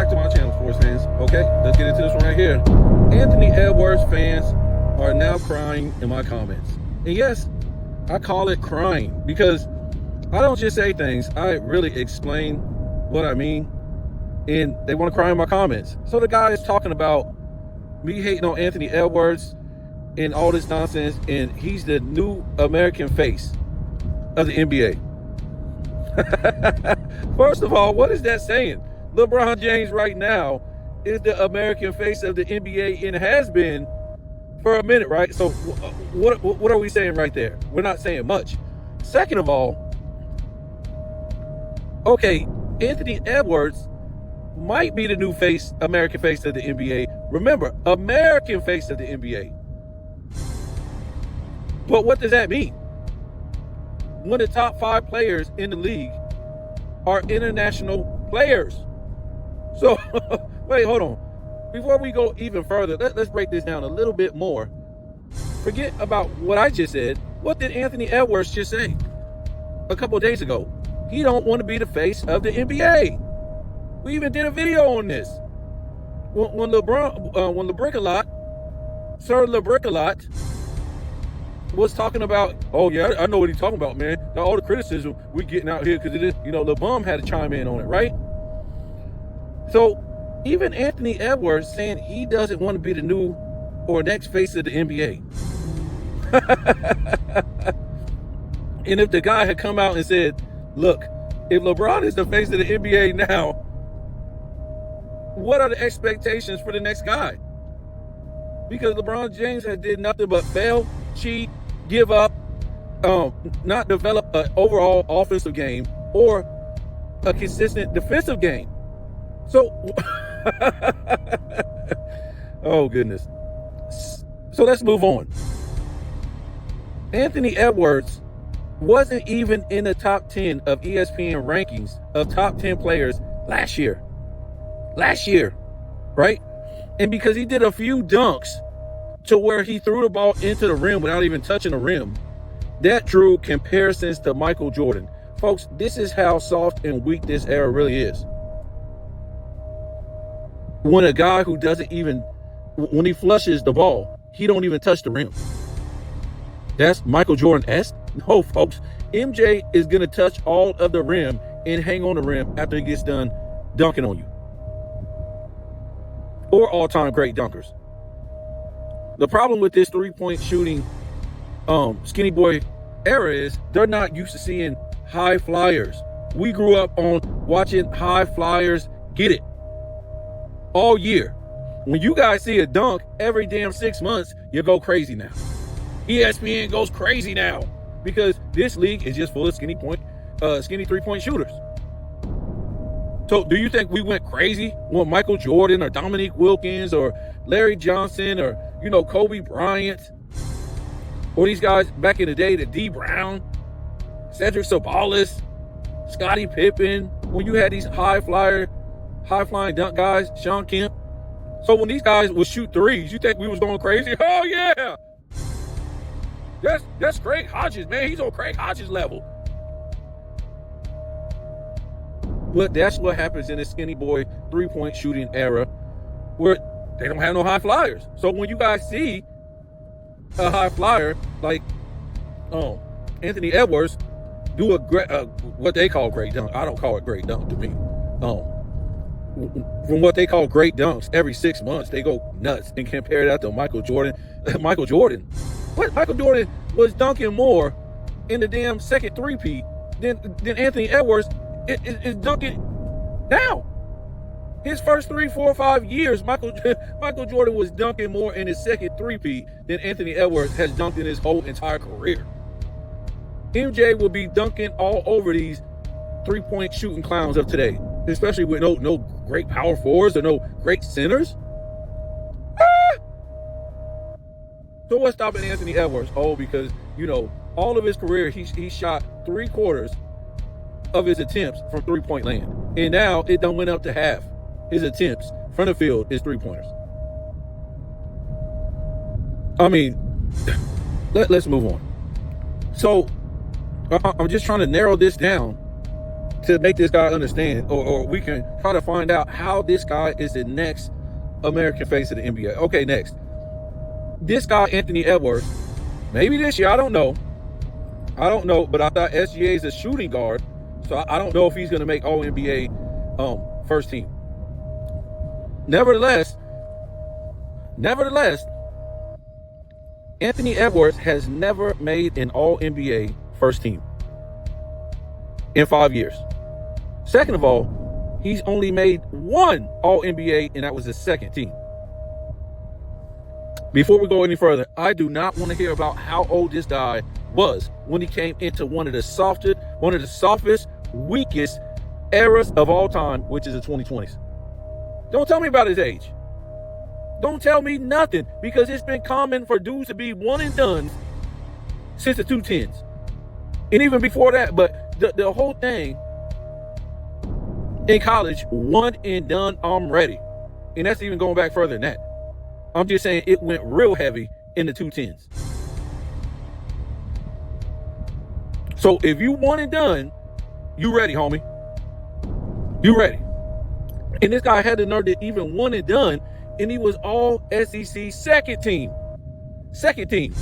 back to my channel, sports fans. Okay, let's get into this one right here. Anthony Edwards fans are now crying in my comments. And yes, I call it crying because I don't just say things. I really explain what I mean. And they want to cry in my comments. So the guy is talking about me hating on Anthony Edwards and all this nonsense. And he's the new American face of the NBA. First of all, what is that saying? LeBron James right now is the American face of the NBA and has been for a minute, right? So what are we saying right there? We're not saying much. Second of all, okay, Anthony Edwards might be the new face, American face of the NBA. Remember, American face of the NBA. But what does that mean? One of the top 5 players in the league are international players. So, wait, hold on. Before we go even further, let's break this down a little bit more. Forget about what I just said. What did Anthony Edwards just say a couple of days ago? He don't want to be the face of the NBA. We even did a video on this. When LeBricolot, Sir LeBricolot, was talking about, oh yeah, I know what he's talking about, man. Now all the criticism we getting out here because it is, LeBron had to chime in on it, right? So even Anthony Edwards saying he doesn't want to be the new or next face of the NBA. And if the guy had come out and said, look, if LeBron is the face of the NBA now, what are the expectations for the next guy? Because LeBron James has did nothing but fail, cheat, give up, not develop an overall offensive game or a consistent defensive game. So, oh goodness. So let's move on. Anthony Edwards wasn't even in the top 10 of ESPN rankings of top 10 players last year. Right? And because he did a few dunks to where he threw the ball into the rim without even touching the rim, that drew comparisons to Michael Jordan. Folks, this is how soft and weak this era really is. When a guy who doesn't even, when he flushes the ball, he don't even touch the rim. That's Michael Jordan-esque? No, folks. MJ is going to touch all of the rim and hang on the rim after he gets done dunking on you. Or all-time great dunkers. The problem with this three-point shooting skinny boy era is they're not used to seeing high flyers. We grew up on watching high flyers get it all year. When you guys see a dunk every damn 6 months, you go crazy now. ESPN goes crazy now because this league is just full of skinny three-point shooters. So do you think we went crazy when Michael Jordan or Dominique Wilkins or Larry Johnson or, Kobe Bryant or these guys back in the day, the D Brown, Cedric Sabalas, Scottie Pippen, when you had these high-flying dunk guys, Sean Kemp? So when these guys would shoot threes, you think we was going crazy? Oh yeah, that's Craig Hodges, man. He's on Craig Hodges level. But that's what happens in the skinny boy three-point shooting era where they don't have no high flyers. So when you guys see a high flyer like Anthony Edwards do a great, what they call great dunk. I don't call it great dunk to me. From what they call great dunks, every 6 months they go nuts and compare that to Michael Jordan. Michael Jordan was dunking more in the damn second three-peat than Anthony Edwards is dunking now. His first 3, 4, 5 years, Michael Jordan was dunking more in his second three-peat than Anthony Edwards has dunked in his whole entire career. MJ will be dunking all over these three-point shooting clowns of today, especially with no great power forwards or no great centers. So what's stopping Anthony Edwards? Oh, because, all of his career, he shot 3/4 of his attempts from three-point land. And now it done went up to half. His attempts from the field is three-pointers. I mean, let's move on. So I'm just trying to narrow this down to make this guy understand, or we can try to find out how this guy is the next American face of the NBA. Okay, next. This guy, Anthony Edwards, maybe this year, I don't know, but I thought SGA is a shooting guard, so I don't know if he's going to make All-NBA first team. Nevertheless, Anthony Edwards has never made an All-NBA first team in 5 years. Second of all, he's only made one All-NBA, and that was his second team. Before we go any further, I do not want to hear about how old this guy was when he came into one of the softest, weakest eras of all time, which is the 2020s. Don't tell me about his age. Don't tell me nothing, because it's been common for dudes to be one and done since the 2010s. And even before that, but the whole thing in college, one and done, I'm ready. And that's even going back further than that. I'm just saying it went real heavy in the 2010s. So if you one and done, you ready, homie. You ready. And this guy had the nerve to even one and done, and he was all SEC second team. Second team.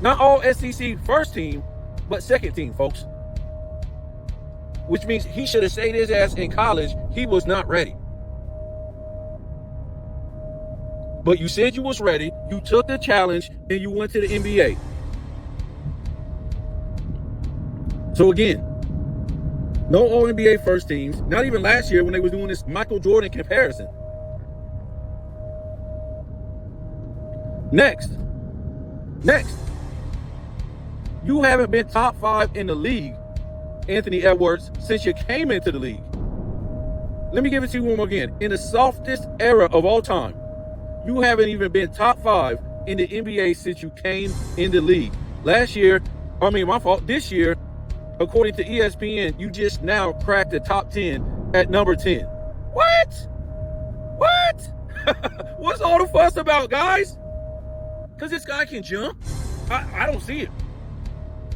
Not all SEC first team, but second team, folks. Which means he should have stayed his ass in college. He was not ready. But you said you was ready, you took the challenge, and you went to the NBA. So again, no All-NBA first teams, not even last year when they was doing this Michael Jordan comparison. Next, you haven't been top 5 in the league, Anthony Edwards, since you came into the league. Let me give it to you one more again. In the softest era of all time, you haven't even been top 5 in the NBA since you came in the league. This year, according to ESPN, you just now cracked the top 10 at number 10. What? What's all the fuss about, guys? Because this guy can jump? I don't see it.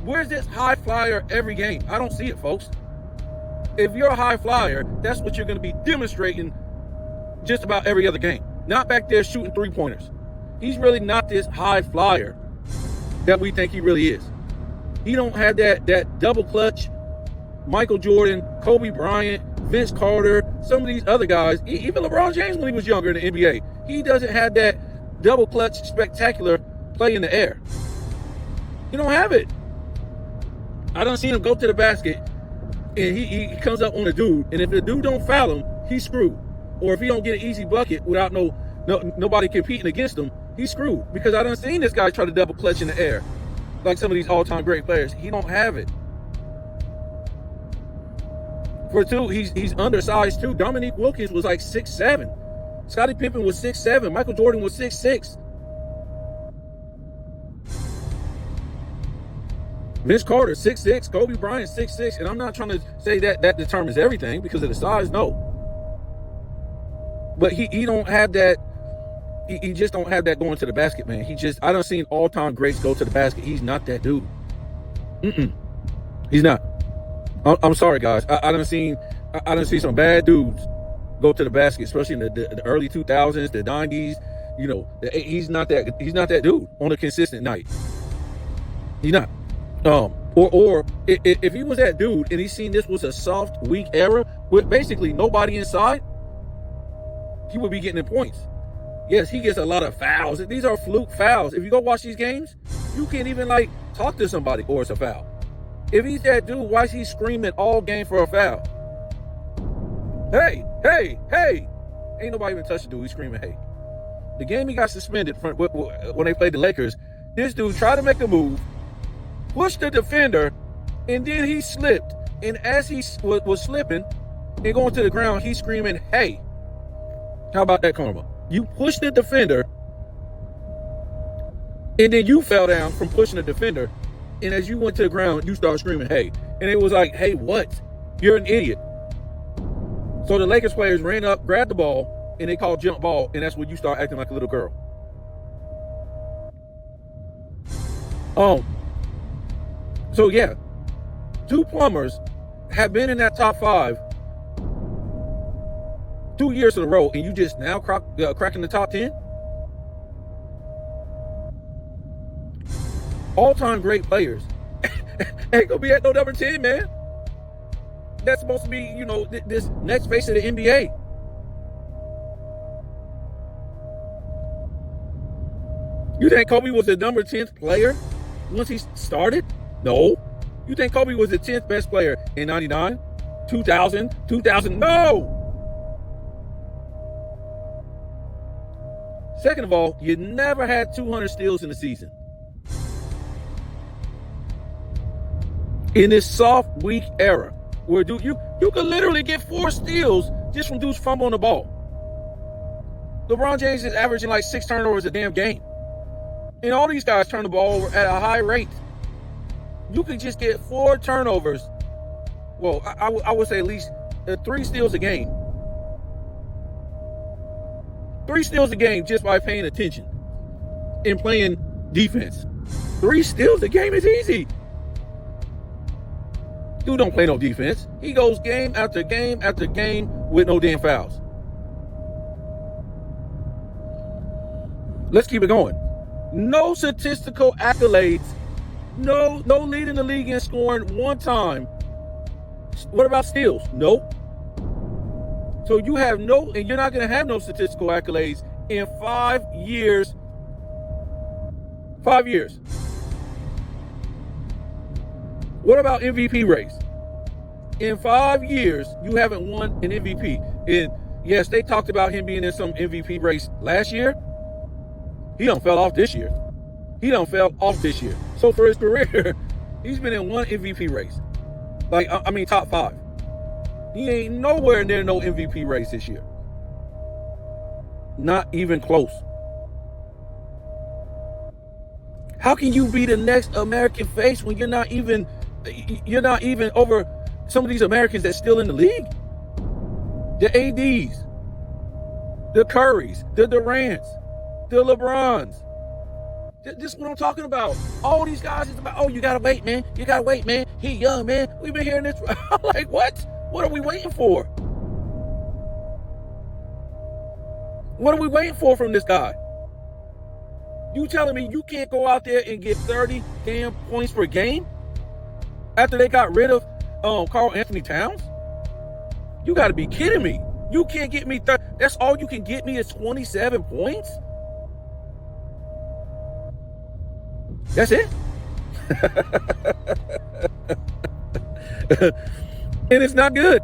Where's this high flyer every game? I don't see it, folks. If you're a high flyer, that's what you're going to be demonstrating just about every other game. Not back there shooting three-pointers. He's really not this high flyer that we think he really is. He don't have that double clutch, Michael Jordan, Kobe Bryant, Vince Carter, some of these other guys, even LeBron James when he was younger in the NBA. He doesn't have that double clutch, spectacular play in the air. He don't have it. I done seen him go to the basket, and he comes up on a dude, and if the dude don't foul him, he's screwed. Or if he don't get an easy bucket without nobody competing against him, he's screwed. Because I done seen this guy try to double clutch in the air, like some of these all-time great players. He don't have it. For two, he's undersized too. Dominique Wilkins was like 6'7". Scottie Pippen was 6'7". Michael Jordan was 6'6". Vince Carter 6'6". Kobe Bryant 6'6". And I'm not trying to say that determines everything because of the size. No. But he don't have that. He just don't have that going to the basket, man. I done seen all-time greats go to the basket. He's not that dude. He's not. I'm sorry, guys. I done seen some bad dudes go to the basket, especially in the early 2000s, the 90s. You know, he's not that dude on a consistent night. He's not. Or if he was that dude and he seen this was a soft, weak era with basically nobody inside, he would be getting the points. Yes, he gets a lot of fouls. These are fluke fouls. If you go watch these games, you can't even talk to somebody or it's a foul. If he's that dude, why is he screaming all game for a foul? Hey. Ain't nobody even touched the dude. He's screaming, hey. The game he got suspended when they played the Lakers, this dude tried to make a move, pushed the defender, and then he slipped. And as he was slipping and going to the ground, he's screaming, hey. How about that karma? You pushed the defender, and then you fell down from pushing the defender, and as you went to the ground, you started screaming, hey. And it was like, hey, what? You're an idiot. So the Lakers players ran up, grabbed the ball, and they called jump ball, and that's when you start acting like a little girl. So yeah, two plumbers have been in that top 5 2 years in a row, and you just now cracking the top 10? All-time great players ain't gonna be at no number 10, man. That's supposed to be, this next face of the NBA. You think Kobe was the number 10th player once he started? No. You think Kobe was the 10th best player in 99, 2000, 2000? No. Second of all, you never had 200 steals in a season. In this soft, weak era, where you could literally get 4 steals just from dudes fumbling the ball. LeBron James is averaging like 6 turnovers a damn game. And all these guys turn the ball over at a high rate. You could just get 4 turnovers. Well, I would say at least 3 steals a game. 3 steals a game just by paying attention and playing defense. 3 steals a game is easy. Dude don't play no defense. He goes game after game after game with no damn fouls. Let's keep it going. No statistical accolades. No leading the league in scoring 1 time. What about steals? Nope. So you have and you're not going to have no statistical accolades in 5 years. 5 years. What about MVP race? In 5 years, you haven't won an MVP. And yes, they talked about him being in some MVP race last year. He done fell off this year. So for his career, he's been in 1 MVP race. Top 5. He ain't nowhere near no MVP race this year. Not even close. How can you be the next American face when you're not even over some of these Americans that's still in the league? The ADs, the Currys, the Durants, the LeBrons. This is what I'm talking about. All these guys is about, you gotta wait, man. He young, man. We've been hearing this. I'm like, what? What are we waiting for? What are we waiting for from this guy? You telling me you can't go out there and get 30 damn points per game after they got rid of Karl Anthony Towns? You got to be kidding me. You can't get me 30. That's all you can get me is 27 points? That's it? And it's not good.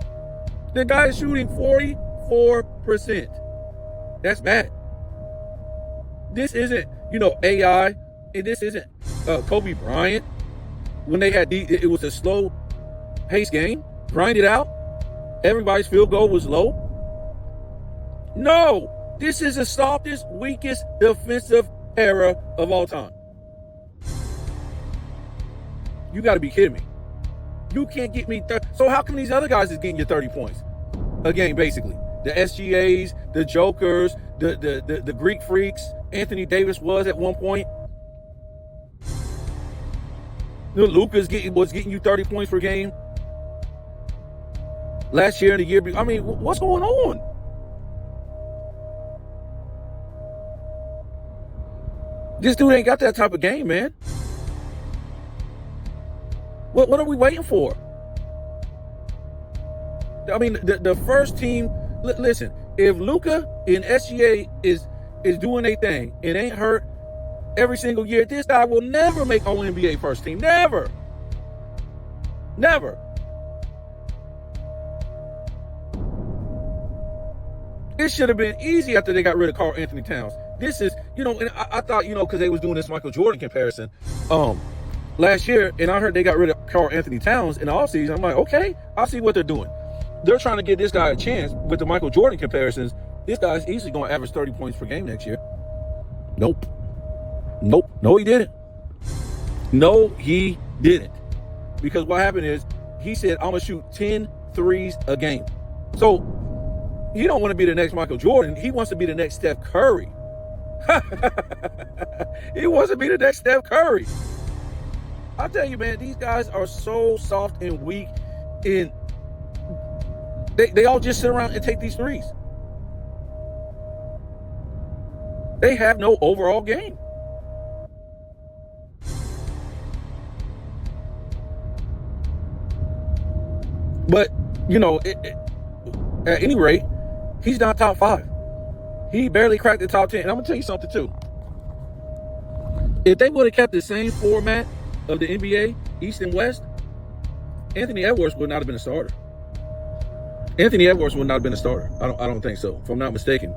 The guy is shooting 44%. That's bad. This isn't, AI, and this isn't Kobe Bryant. When they had it was a slow pace game, grind it out. Everybody's field goal was low. No, this is the softest, weakest defensive era of all time. You got to be kidding me. You can't get me 30. So how come these other guys is getting you 30 points a game, basically? The SGAs, the Jokers, the Greek Freaks. Anthony Davis was at one point. Luka's was getting you 30 points per game last year and the year before. What's going on? This dude ain't got that type of game, man. What are we waiting for? The first team. Listen, if Luka and SGA is doing their thing and ain't hurt every single year, this guy will never make All-NBA first team. Never. This should have been easy after they got rid of Karl Anthony Towns. This is, and I thought, because they was doing this Michael Jordan comparison last year, and I heard they got rid of Karl Anthony Towns in the offseason. I'm like, okay, I see what they're doing. They're trying to give this guy a chance with the Michael Jordan comparisons. This guy's easily going to average 30 points per game next year. Nope. No, he didn't. Because what happened is, he said, I'm going to shoot 10 threes a game. So, he don't want to be the next Michael Jordan. He wants to be the next Steph Curry. He wants to be the next Steph Curry. I tell you, man, these guys are so soft and weak. And They all just sit around and take these threes. They have no overall game. But, at any rate, he's not top 5. He barely cracked the top 10. And I'm going to tell you something, too. If they would have kept the same format of the NBA, East and West, Anthony Edwards would not have been a starter. Anthony Edwards would not have been a starter. I don't think so, if I'm not mistaken.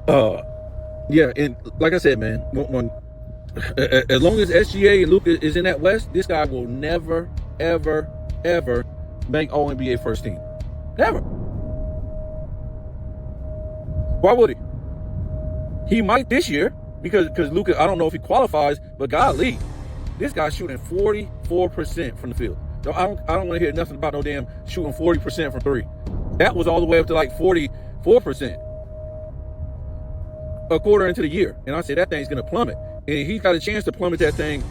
Yeah, and like I said, man, when as long as SGA and Luka is in that West, this guy will never, ever, ever make All-NBA first team. Never. Why would he? He might this year because Luka, I don't know if he qualifies, but golly, this guy's shooting 44% from the field. No, I don't want to hear nothing about no damn shooting 40% from 3. That was all the way up to like 44% a quarter into the year. And I said that thing's going to plummet. And he's got a chance to plummet that thing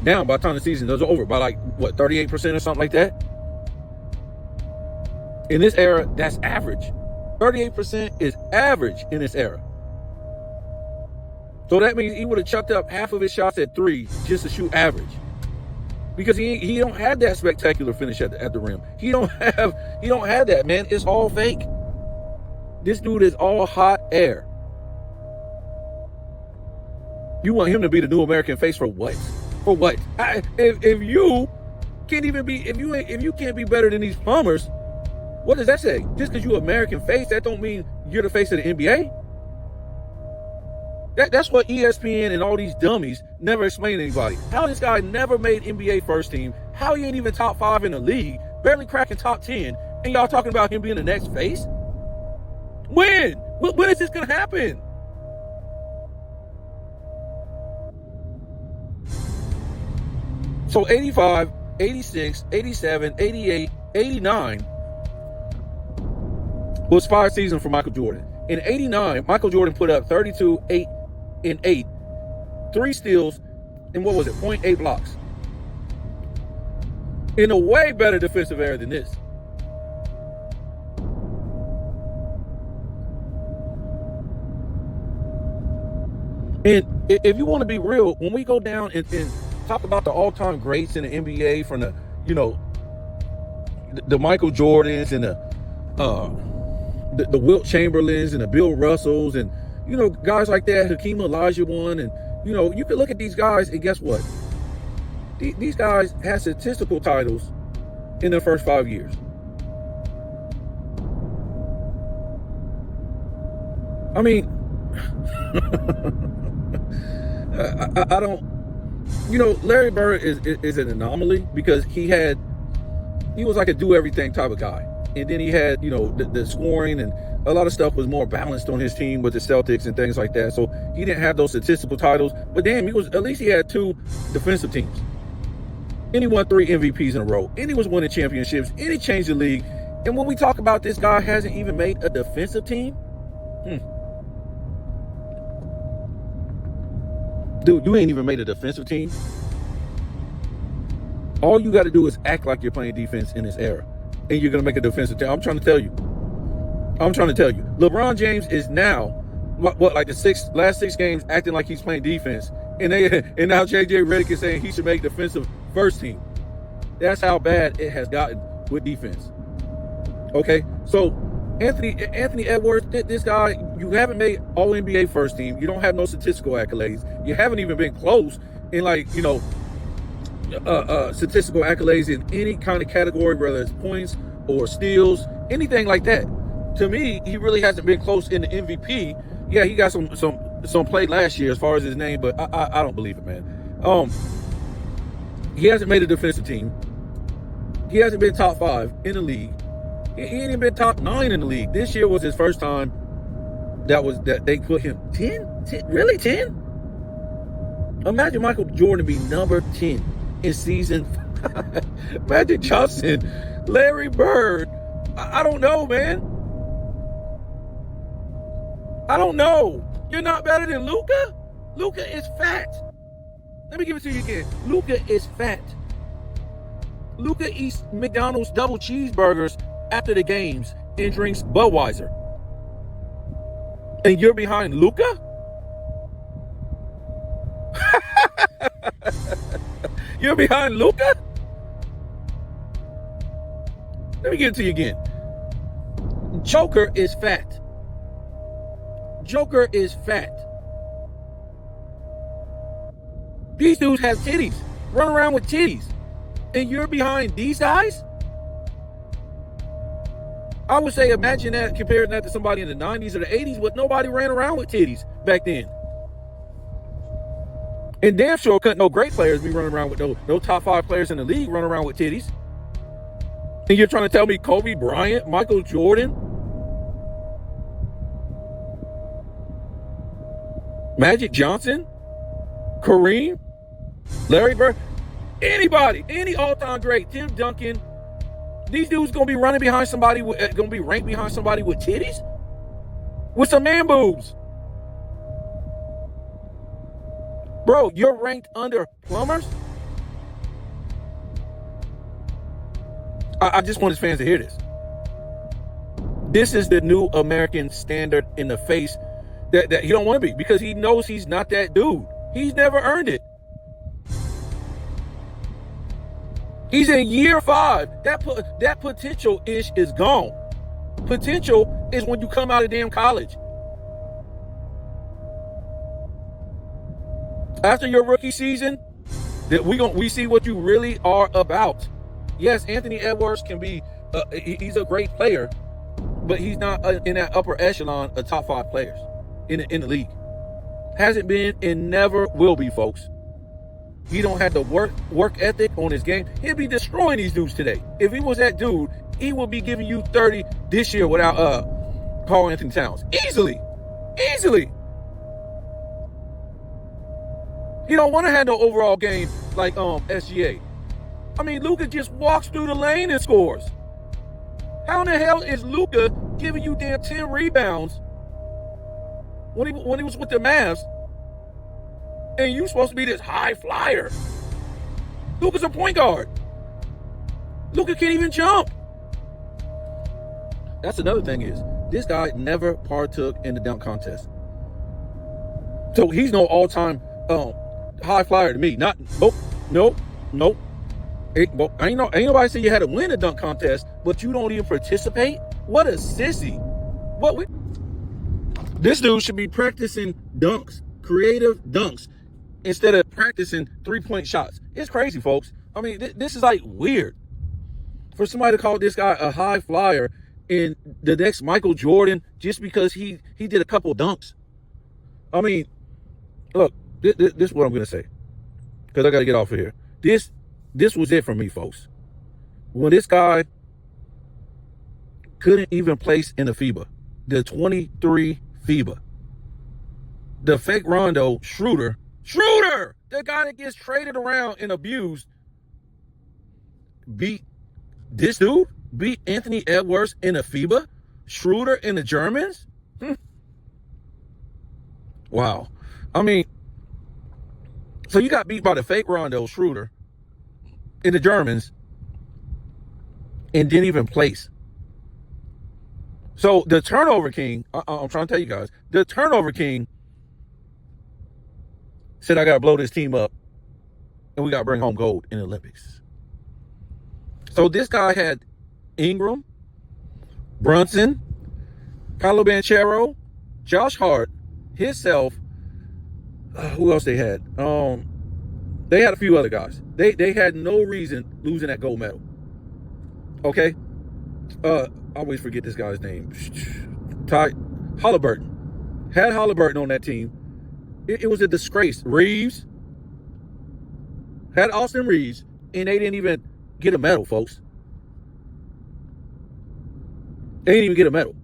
down by the time the season is over by like, 38% or something like that? In this era, that's average. 38% is average in this era. So that means he would have chucked up half of his shots at 3 just to shoot average. Because he don't have that spectacular finish at the rim. He don't have that, man. It's all fake. This dude is all hot air. You want him to be the new American face for what? For what? If you can't even be, if you can't be better than these plumbers, what does that say? Just because you're American face, that don't mean you're the face of the NBA. That's what ESPN and all these dummies never explain to anybody. How this guy never made NBA first team, how he ain't even top 5 in the league, barely cracking top 10, and y'all talking about him being the next face? When? When is this going to happen? So 85, 86, 87, 88, 89 was 5 seasons for Michael Jordan. In 89, Michael Jordan put up 32, 8, and 8, 3 steals, and 0.8 blocks. In a way better defensive era than this. And if you want to be real, when we go down and talk about the all-time greats in the NBA from the Michael Jordans and the Wilt Chamberlains and the Bill Russells and guys like that, Hakeem Olajuwon, and you could look at these guys and guess what? These guys had statistical titles in their first 5 years. I mean, I don't. Larry Bird is an anomaly because he was like a do everything type of guy, and then he had the scoring and a lot of stuff was more balanced on his team with the Celtics and things like that. So he didn't have those statistical titles, but damn, at least he had 2 defensive teams. And he won 3 MVPs in a row. And he was winning championships. And he changed the league. And when we talk about this guy hasn't even made a defensive team, dude, you ain't even made a defensive team. All you got to do is act like you're playing defense in this era, and you're gonna make a defensive team. I'm trying to tell you. LeBron James is now like the last 6 games acting like he's playing defense, and now JJ Redick is saying he should make defensive first team. That's how bad it has gotten with defense. Okay, so Anthony Edwards, this guy, you haven't made All NBA first team. You don't have no statistical accolades. You haven't even been close in statistical accolades in any kind of category, whether it's points or steals, anything like that. To me, he really hasn't been close in the MVP. Yeah, he got some play last year as far as his name, but I don't believe it, man. He hasn't made a defensive team. He hasn't been top 5 in the league. He ain't even been top 9 in the league. This year was his first time that they put him 10? Really 10? Imagine Michael Jordan be number 10 in season 5. Magic Johnson, Larry Bird. I don't know, man. I don't know. You're not better than Luka? Luka is fat. Let me give it to you again. Luka is fat. Luka eats McDonald's double cheeseburgers after the games and drinks Budweiser. And you're behind Luka? You're behind Luka? Let me get it to you again. Joker is fat. Joker is fat. These dudes have titties. Run around with titties. And you're behind these guys? I would say imagine that, comparing that to somebody in the 90s or the 80s, but nobody ran around with titties back then. And damn sure couldn't no great players be running around with no top 5 players in the league running around with titties. And you're trying to tell me Kobe Bryant, Michael Jordan, Magic Johnson, Kareem, Larry Bird, anybody, any all-time great, Tim Duncan, these dudes gonna be running behind somebody, gonna be ranked behind somebody with titties? With some man boobs. Bro, you're ranked under plumbers? I just want his fans to hear this. This is the new American standard in the face that he don't want to be, because he knows he's not that dude. He's never earned it. He's in year 5. That potential-ish is gone. Potential is when you come out of damn college. After your rookie season, that we see what you really are about. Yes, Anthony Edwards can be, he's a great player, but he's not in that upper echelon of top 5 players in the league. Hasn't been and never will be, folks. He don't have the work ethic on his game. He'll be destroying these dudes today. If he was that dude, he would be giving you 30 this year without Karl Anthony Towns. Easily. He don't want to have no overall game like SGA. I mean, Luka just walks through the lane and scores. How in the hell is Luka giving you damn 10 rebounds when he was with the Mavs, and you supposed to be this high flyer? Luka's a point guard. Luka can't even jump. That's another thing, is this guy never partook in the dunk contest. So he's no all-time high flyer to me. Nope. Ain't nobody say you had to win a dunk contest, but you don't even participate? What a sissy. This dude should be practicing dunks, creative dunks, instead of practicing 3-point shots. It's crazy, folks. I mean, this is like weird. For somebody to call this guy a high flyer and the next Michael Jordan just because he did a couple dunks. I mean, look, this is what I'm going to say, because I got to get off of here. This was it for me, folks. When this guy couldn't even place in the FIBA, the 23 FIBA, the fake Rondo, Schroeder, the guy that gets traded around and abused, beat Anthony Edwards in the FIBA, Schroeder and the Germans? Wow. I mean, so you got beat by the fake Rondo, Schroeder, and the Germans, and didn't even place. So the turnover king, I'm trying to tell you guys, the turnover king said, I got to blow this team up, and we got to bring home gold in the Olympics. So this guy had Ingram, Brunson, Paolo Banchero, Josh Hart, himself. Who else they had? They had a few other guys. They had no reason losing that gold medal. Okay? I always forget this guy's name. Halliburton. Had Halliburton on that team. It was a disgrace. Reeves. Had Austin Reeves, and they didn't even get a medal, folks. They didn't even get a medal.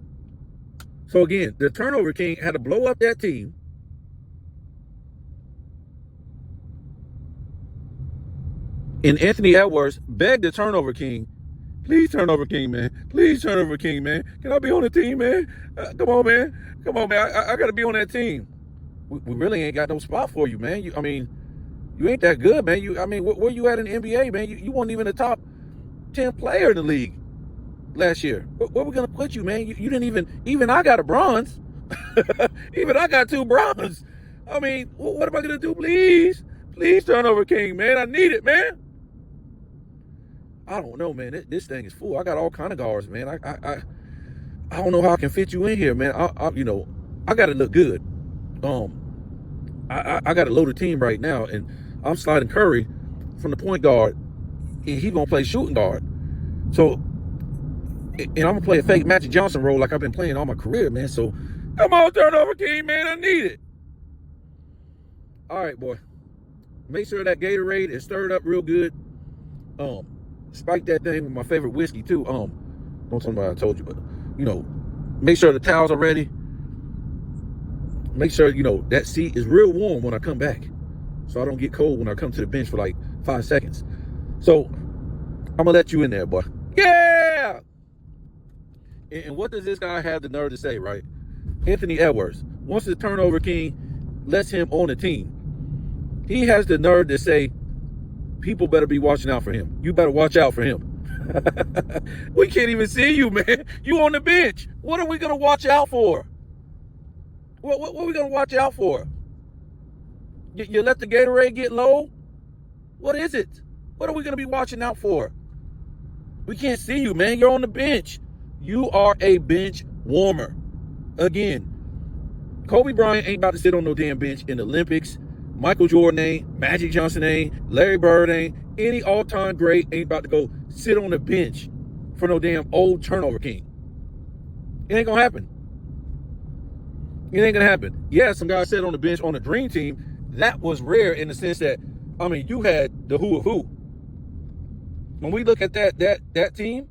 So again, the turnover king had to blow up that team. And Anthony Edwards begged the turnover king, please, turnover king, man. Please, turnover king, man. Can I be on the team, man? Come on, man. I got to be on that team. We really ain't got no spot for you, man. You ain't that good, man. Where you at in the NBA, man? You weren't even a top 10 player in the league. last year? Where we gonna put you, man? You didn't even I got a bronze. Even I got 2 bronze. I mean, what am I gonna do? Please turnover king, man. I need it, man. I don't know, man. This thing is full. I got all kind of guards, man. I don't know how I can fit you in here, man. I got to look good. I got a loaded team right now, and I'm sliding Curry from the point guard, and he gonna play shooting guard. So, and I'm gonna play a fake Magic Johnson role like I've been playing all my career, man. So, come on, turnover king, man. I need it. All right, boy. Make sure that Gatorade is stirred up real good. Spike that thing with my favorite whiskey too. Don't tell me what I told you, but make sure the towels are ready. Make sure that seat is real warm when I come back, so I don't get cold when I come to the bench for like 5 seconds. So I'm gonna let you in there, boy. Yeah. And what does this guy have the nerve to say, right? Anthony Edwards, once the turnover king lets him on the team, he has the nerve to say, people better be watching out for him. You better watch out for him. We can't even see you, man. You on the bench. What are we going to watch out for? What are we going to watch out for? You let the Gatorade get low? What is it? What are we going to be watching out for? We can't see you, man. You're on the bench. You are a bench warmer. Again, Kobe Bryant ain't about to sit on no damn bench in the Olympics. Michael Jordan ain't, Magic Johnson ain't, Larry Bird ain't, any all-time great ain't about to go sit on the bench for no damn old turnover king. It ain't gonna happen. It ain't gonna happen. Yeah, some guys sat on the bench on the dream team. That was rare in the sense that, you had the who of who. When we look at that team,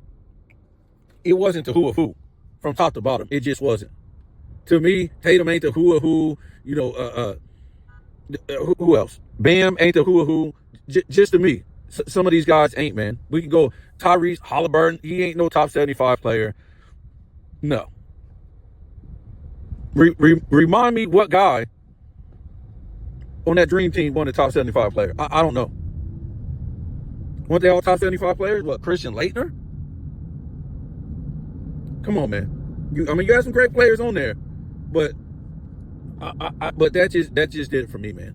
it wasn't the who of who from top to bottom. It just wasn't. To me, Tatum ain't the who of who. Who else? Bam ain't the who of who. Just to me. Some of these guys ain't, man. We can go Tyrese Halliburton. He ain't no top 75 player. No. Remind me what guy on that dream team won the top 75 player. I don't know. Weren't they all top 75 players? What, Christian Laettner? Come on, man. You got some great players on there, but but that just did it for me, man.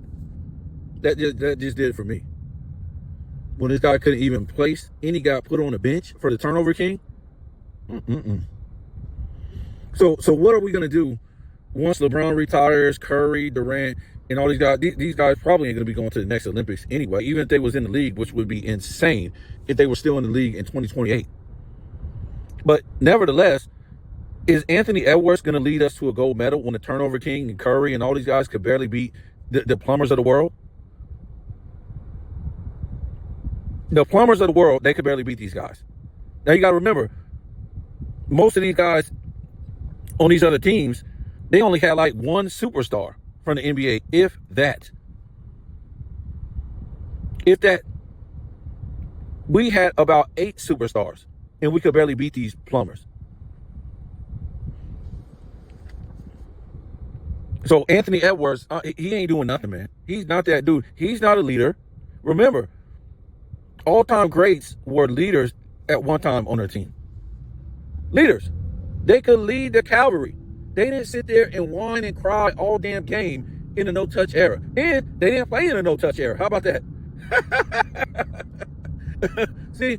That just did it for me. When this guy couldn't even place, and he got put on the bench for the turnover king. So what are we gonna do once LeBron retires, Curry, Durant, and all these guys? These guys probably ain't gonna be going to the next Olympics anyway, even if they was in the league, which would be insane if they were still in the league in 2028. But nevertheless, is Anthony Edwards going to lead us to a gold medal when the turnover king and Curry and all these guys could barely beat the plumbers of the world? The plumbers of the world, they could barely beat these guys. Now you got to remember, most of these guys on these other teams, they only had like one superstar from the NBA, if that. If that. We had about 8 superstars, and we could barely beat these plumbers. So Anthony Edwards, he ain't doing nothing, man. He's not that dude. He's not a leader. Remember, all-time greats were leaders at one time on their team. Leaders. They could lead the cavalry. They didn't sit there and whine and cry all damn game in the no-touch era. And they didn't play in a no-touch era. How about that? See,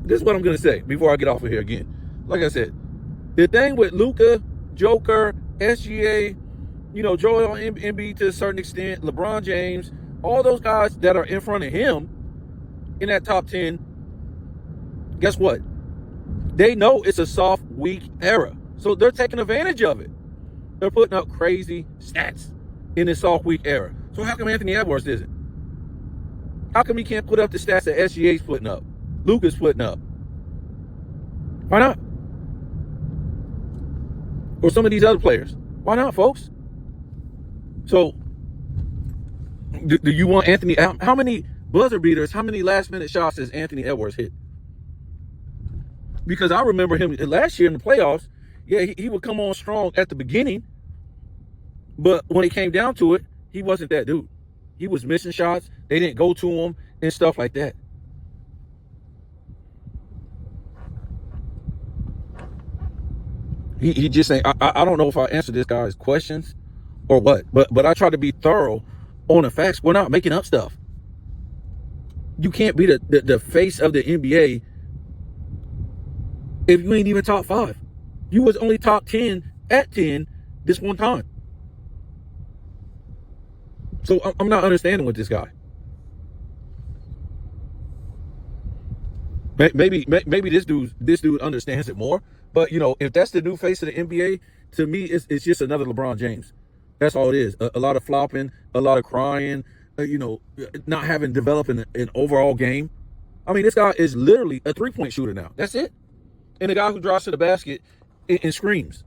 this is what I'm going to say before I get off of here again. Like I said, the thing with Luka, Joker, SGA, Joel Embiid to a certain extent, LeBron James, all those guys that are in front of him in that top 10, guess what? They know it's a soft, weak era. So they're taking advantage of it. They're putting up crazy stats in this soft, weak era. So how come Anthony Edwards isn't? How come he can't put up the stats that SGA's putting up? Luka's putting up? Why not? Or some of these other players. Why not, folks? So, do you want Anthony? How many buzzer beaters, how many last-minute shots has Anthony Edwards hit? Because I remember him last year in the playoffs. Yeah, he would come on strong at the beginning. But when it came down to it, he wasn't that dude. He was missing shots. They didn't go to him and stuff like that. He just saying, I don't know if I answered this guy's questions or what, but I try to be thorough on the facts. We're not making up stuff. You can't be the face of the NBA if you ain't even top 5. You was only top 10 at 10 this one time. So I'm not understanding with this guy. Maybe this dude understands it more. But if that's the new face of the NBA, to me, it's just another LeBron James. That's all it is. A lot of flopping, a lot of crying. Not having developed an overall game. I mean, this guy is literally a 3-point shooter now. That's it. And a guy who drives to the basket and screams.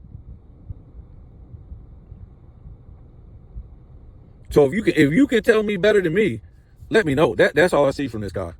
So if you can tell me better than me, let me know. That's all I see from this guy.